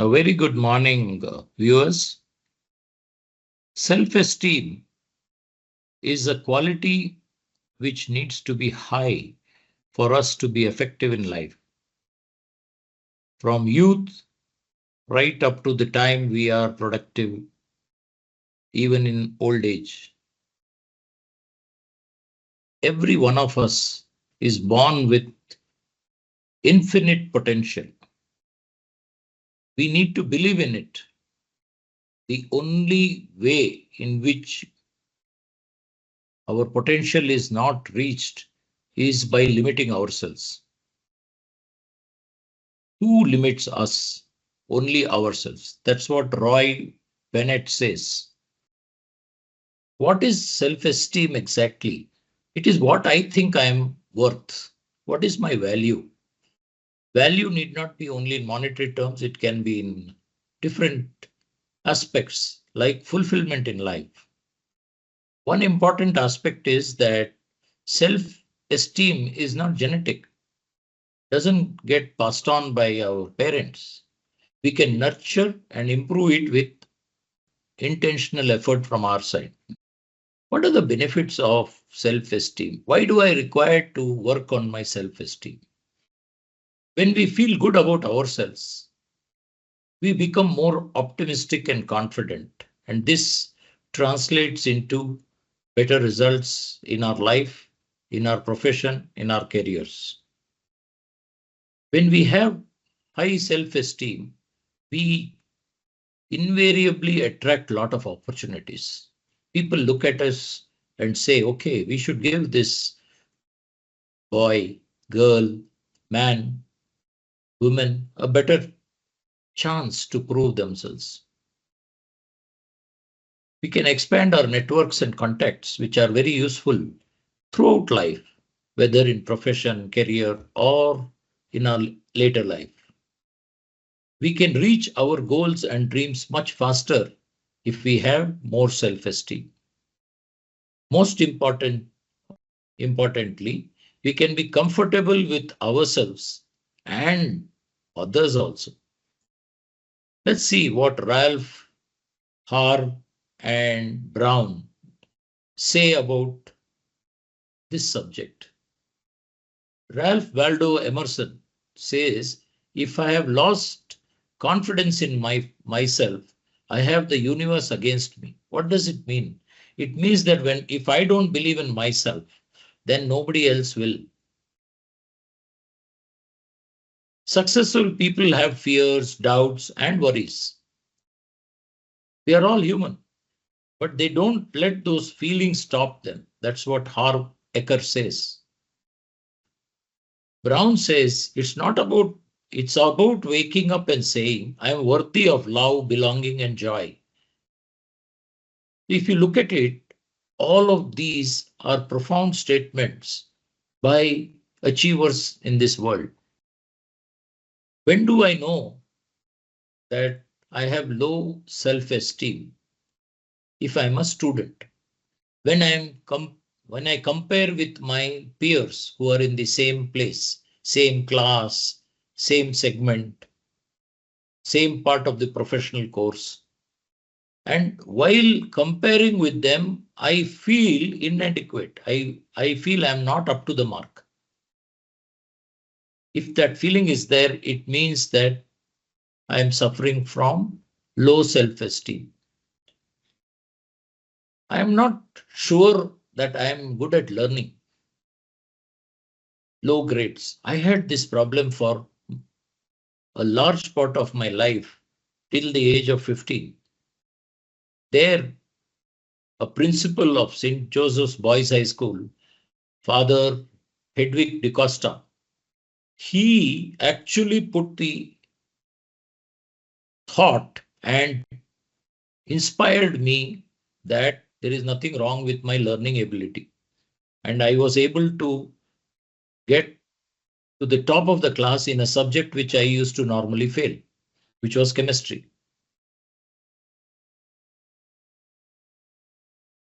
A very good morning, viewers. Self-esteem is a quality which needs to be high for us to be effective in life. From youth right up to the time we are productive, even in old age. Every one of us is born with infinite potential. We need to believe in it. The only way in which our potential is not reached is by limiting ourselves. Who limits us? Only ourselves. That's what Roy Bennett says. What is self-esteem exactly? It is what I think I am worth. What is my value? Value need not be only in monetary terms, it can be in different aspects like fulfillment in life. One important aspect is that self-esteem is not genetic, doesn't get passed on by our parents. We can nurture and improve it with intentional effort from our side. What are the benefits of self-esteem? Why do I require to work on my self-esteem? When we feel good about ourselves, we become more optimistic and confident, and this translates into better results in our life, in our profession, in our careers. When we have high self-esteem, we invariably attract a lot of opportunities. People look at us and say, okay, we should give this boy, girl, man, woman a better chance to prove themselves. We can expand our networks and contacts, which are very useful throughout life, whether in profession, career, or in our later life. We can reach our goals and dreams much faster if we have more self-esteem. Most importantly, we can be comfortable with ourselves and others also. Let's see what Ralph, Harv, and Brown say about this subject. Ralph Waldo Emerson says, if I have lost confidence in myself, I have the universe against me. What does it mean? It means that if I don't believe in myself, then nobody else will. Successful people have fears, doubts, and worries. We are all human, but they don't let those feelings stop them. That's what Harv Eker says. Brown says it's about waking up and saying, I am worthy of love, belonging, and joy. If you look at it, all of these are profound statements by achievers in this world. When do I know that I have low self-esteem? If I'm a student, when when I compare with my peers who are in the same place, same class, same segment, same part of the professional course. And while comparing with them, I feel inadequate. I feel I'm not up to the mark. If that feeling is there, it means that I am suffering from low self-esteem. I am not sure that I am good at learning. Low grades. I had this problem for a large part of my life till the age of 15. There, a principal of St. Joseph's Boys High School, Father Hedwig DeCosta, he actually put the thought and inspired me that there is nothing wrong with my learning ability. And I was able to get to the top of the class in a subject which I used to normally fail, which was chemistry.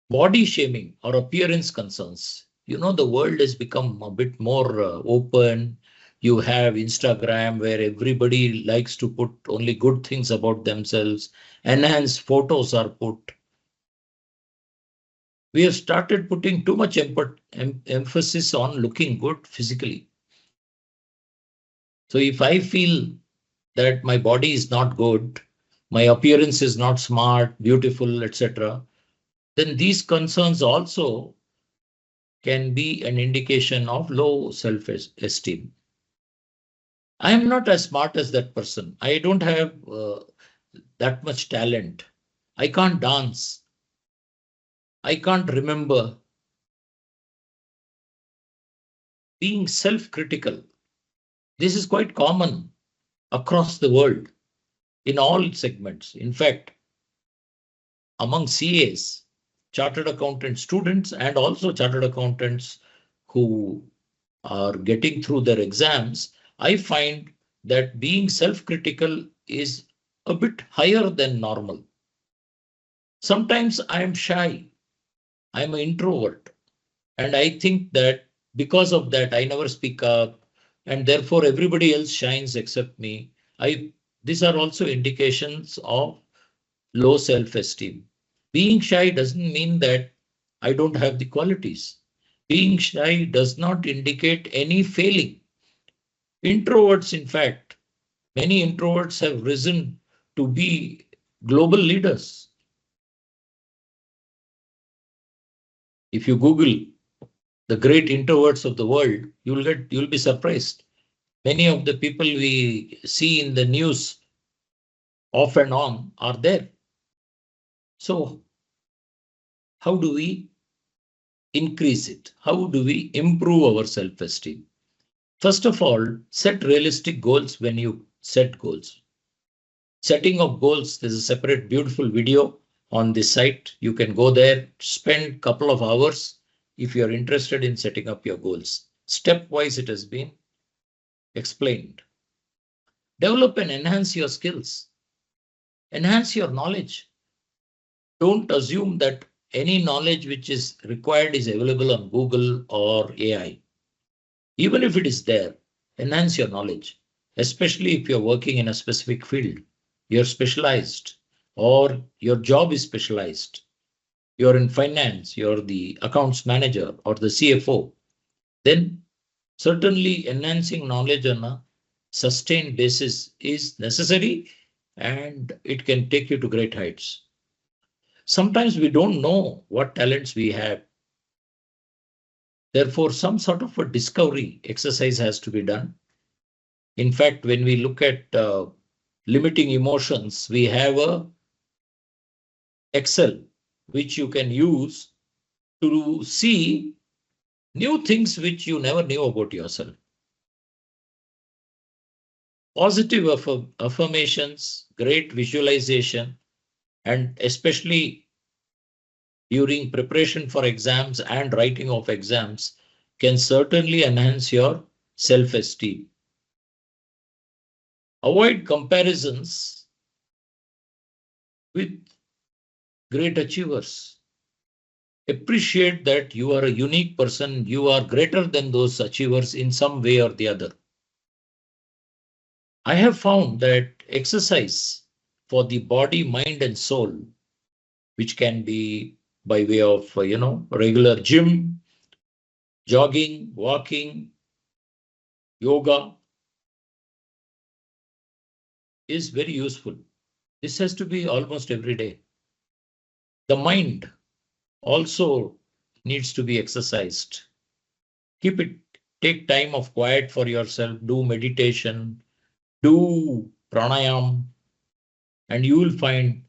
Body shaming or appearance concerns. You know, the world has become a bit more open. You have Instagram where everybody likes to put only good things about themselves. Enhanced photos are put. We have started putting too much emphasis on looking good physically. So if I feel that my body is not good, my appearance is not smart, beautiful, etc., then these concerns also can be an indication of low self-esteem. I am not as smart as that person. I don't have that much talent. I can't dance. I can't remember. Being self-critical. This is quite common across the world in all segments. In fact, among CAs, chartered accountant students, and also chartered accountants who are getting through their exams, I find that being self-critical is a bit higher than normal. Sometimes I am shy. I'm an introvert. And I think that because of that, I never speak up, and therefore everybody else shines except me. These are also indications of low self-esteem. Being shy doesn't mean that I don't have the qualities. Being shy does not indicate any failing. Introverts, in fact, many introverts have risen to be global leaders. If you Google the great introverts of the world, you'll be surprised. Many of the people we see in the news off and on are there. So how do we increase it? How do we improve our self-esteem? First of all, set realistic goals when you set goals. Setting of goals, there's a separate beautiful video on this site. You can go there, spend a couple of hours if you're interested in setting up your goals. Stepwise, it has been explained. Develop and enhance your skills. Enhance your knowledge. Don't assume that any knowledge which is required is available on Google or AI. Even if it is there, enhance your knowledge, especially if you're working in a specific field. You're specialized or your job is specialized. You're in finance, you're the accounts manager or the CFO. Then certainly enhancing knowledge on a sustained basis is necessary and it can take you to great heights. Sometimes we don't know what talents we have. Therefore, some sort of a discovery exercise has to be done. In fact, when we look at limiting emotions, we have a Excel which you can use to see new things which you never knew about yourself. Positive affirmations, great visualization, and especially during preparation for exams and writing of exams can certainly enhance your self-esteem. Avoid comparisons with great achievers. Appreciate that you are a unique person. You are greater than those achievers in some way or the other. I have found that exercise for the body, mind, and soul, which can be by way of, regular gym, jogging, walking, yoga, is very useful. This has to be almost every day. The mind also needs to be exercised. Keep it, take time of quiet for yourself, do meditation, do pranayam, and you will find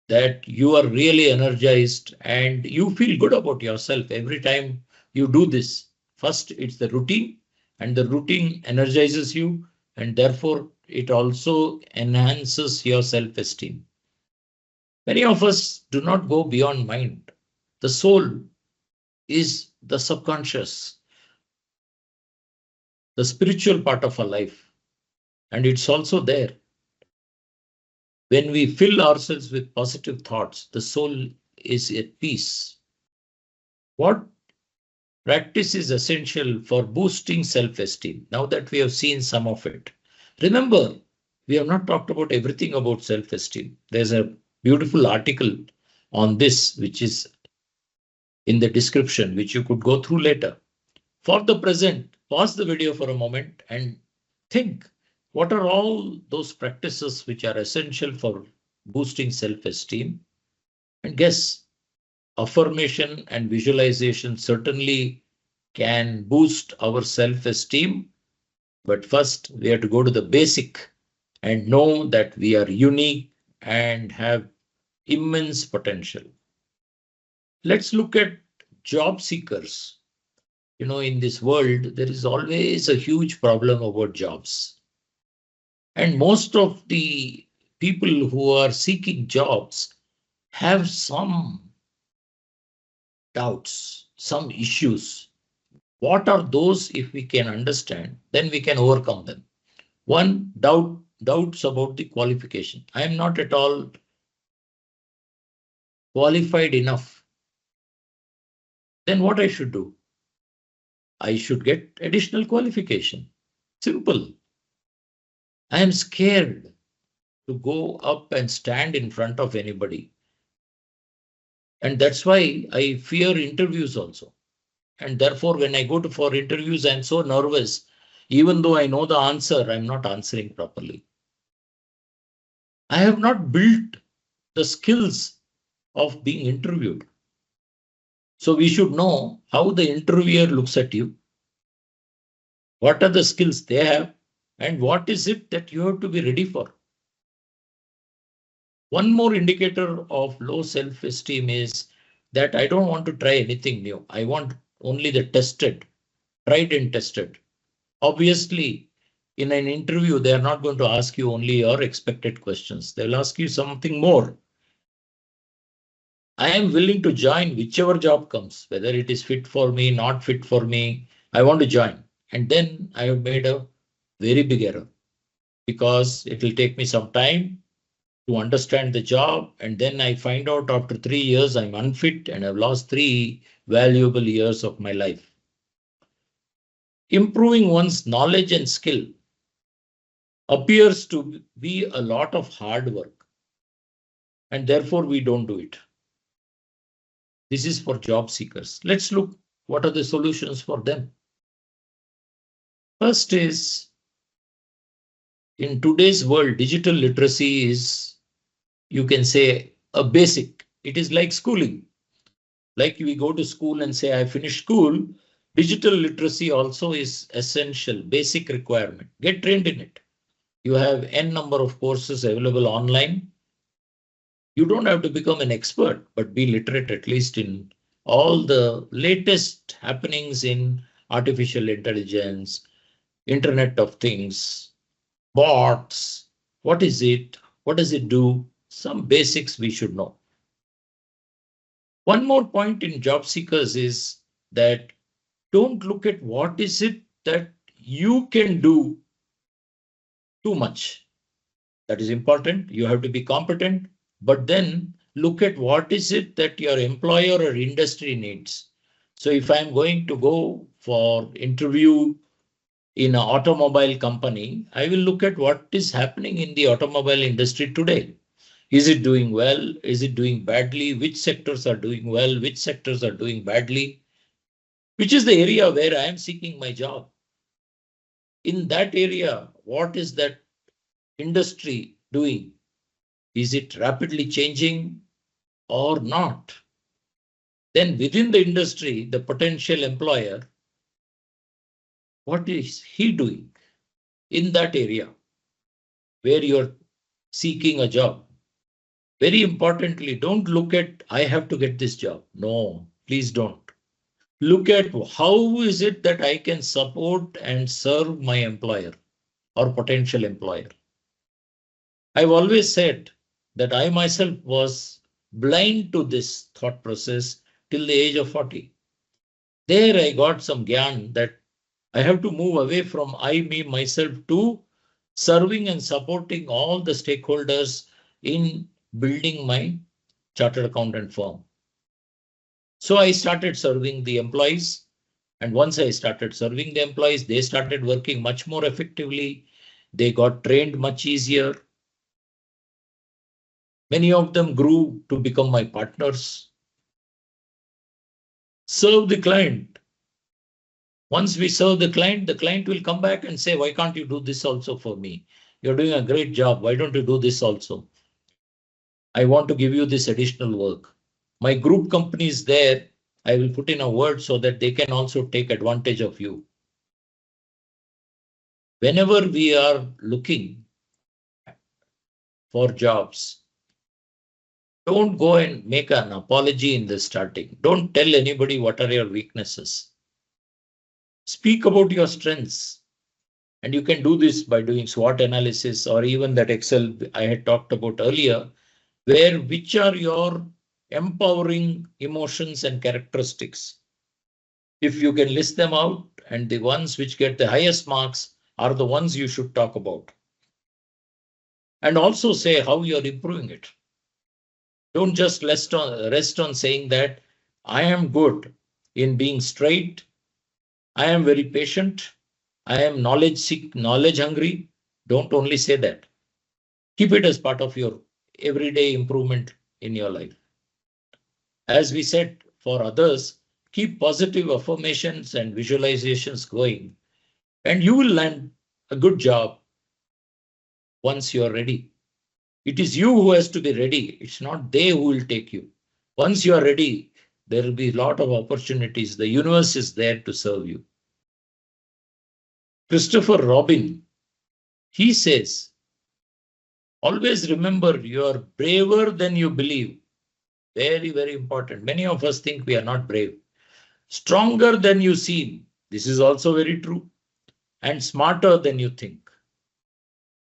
that you are really energized and you feel good about yourself every time you do this. First, it's the routine, and the routine energizes you, and therefore it also enhances your self-esteem. Many of us do not go beyond mind. The soul is the subconscious, the spiritual part of our life, and it's also there. When we fill ourselves with positive thoughts, the soul is at peace. What Practice is essential for boosting self-esteem. Now that we have seen some of it, remember, we have not talked about everything about self-esteem. There's a beautiful article on this, which is in the description, which you could go through later. For the present, pause the video for a moment and think, what are all those practices which are essential for boosting self-esteem? And guess, affirmation and visualization certainly can boost our self-esteem. But first, we have to go to the basic and know that we are unique and have immense potential. Let's look at job seekers. In this world, there is always a huge problem about jobs. And most of the people who are seeking jobs have some doubts, some issues. What are those? If we can understand, then we can overcome them. One, doubts about the qualification. I am not at all qualified enough. Then what I should do? I should get additional qualification. Simple. I am scared to go up and stand in front of anybody. And that's why I fear interviews also. And therefore, when I go for interviews, I'm so nervous. Even though I know the answer, I'm not answering properly. I have not built the skills of being interviewed. So we should know how the interviewer looks at you. What are the skills they have? And what is it that you have to be ready for? One more indicator of low self-esteem is that I don't want to try anything new. I want only the tested, tried and tested. Obviously, in an interview, they are not going to ask you only your expected questions. They'll ask you something more. I am willing to join whichever job comes, whether it is fit for me, not fit for me. I want to join. And then I have made a very big error because it will take me some time to understand the job. And then I find out after 3 years I'm unfit and I've lost 3 valuable years of my life. Improving one's knowledge and skill appears to be a lot of hard work, and therefore we don't do it. This is for job seekers. Let's look what are the solutions for them. First is, in today's world, digital literacy is, you can say, a basic. It is like schooling. Like we go to school and say, I finished school. Digital literacy also is essential, basic requirement. Get trained in it. You have n number of courses available online. You don't have to become an expert, but be literate at least in all the latest happenings in artificial intelligence, Internet of Things, bots. What is it? What does it do? Some basics we should know. One more point in job seekers is that don't look at what is it that you can do too much. That is important. You have to be competent, but then look at what is it that your employer or industry needs. So if I'm going to go for interview in an automobile company, I will look at what is happening in the automobile industry today. Is it doing well? Is it doing badly? Which sectors are doing well? Which sectors are doing badly? Which is the area where I am seeking my job? In that area, what is that industry doing? Is it rapidly changing or not? Then within the industry, the potential employer, what is he doing in that area where you're seeking a job? Very importantly, don't look at, I have to get this job. No, please don't. Look at how is it that I can support and serve my employer or potential employer. I've always said that I myself was blind to this thought process till the age of 40. There I got some gyan that I have to move away from I, me, myself to serving and supporting all the stakeholders in building my chartered accountant firm. So I started serving the employees. And once I started serving the employees, they started working much more effectively. They got trained much easier. Many of them grew to become my partners. Serve the client. Once we serve the client will come back and say, why can't you do this also for me? You're doing a great job. Why don't you do this also? I want to give you this additional work. My group company is there. I will put in a word so that they can also take advantage of you. Whenever we are looking for jobs, don't go and make an apology in the starting. Don't tell anybody what are your weaknesses. Speak about your strengths. And you can do this by doing SWOT analysis or even that Excel I had talked about earlier, where which are your empowering emotions and characteristics. If you can list them out, and the ones which get the highest marks are the ones you should talk about. And also say how you're improving it. Don't just rest on saying that I am good in being straight. I am very patient. I am knowledge hungry. Don't only say that. Keep it as part of your everyday improvement in your life. As we said, for others, keep positive affirmations and visualizations going, and you will land a good job once you're ready. It is you who has to be ready. It's not they who will take you. Once you are ready, there will be a lot of opportunities. The universe is there to serve you. Christopher Robin, he says, always remember you are braver than you believe. Very, very important. Many of us think we are not brave. Stronger than you seem. This is also very true. And smarter than you think.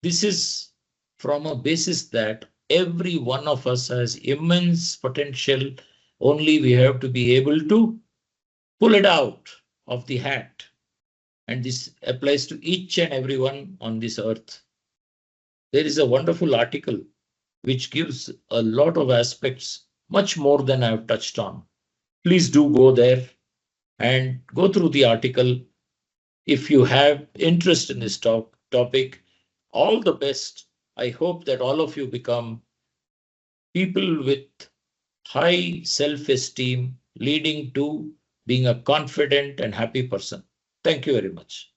This is from a basis that every one of us has immense potential. Only we have to be able to pull it out of the hat. And this applies to each and everyone on this earth. There is a wonderful article which gives a lot of aspects, much more than I've touched on. Please do go there and go through the article. If you have interest in this topic, all the best. I hope that all of you become people with high self-esteem, leading to being a confident and happy person. Thank you very much.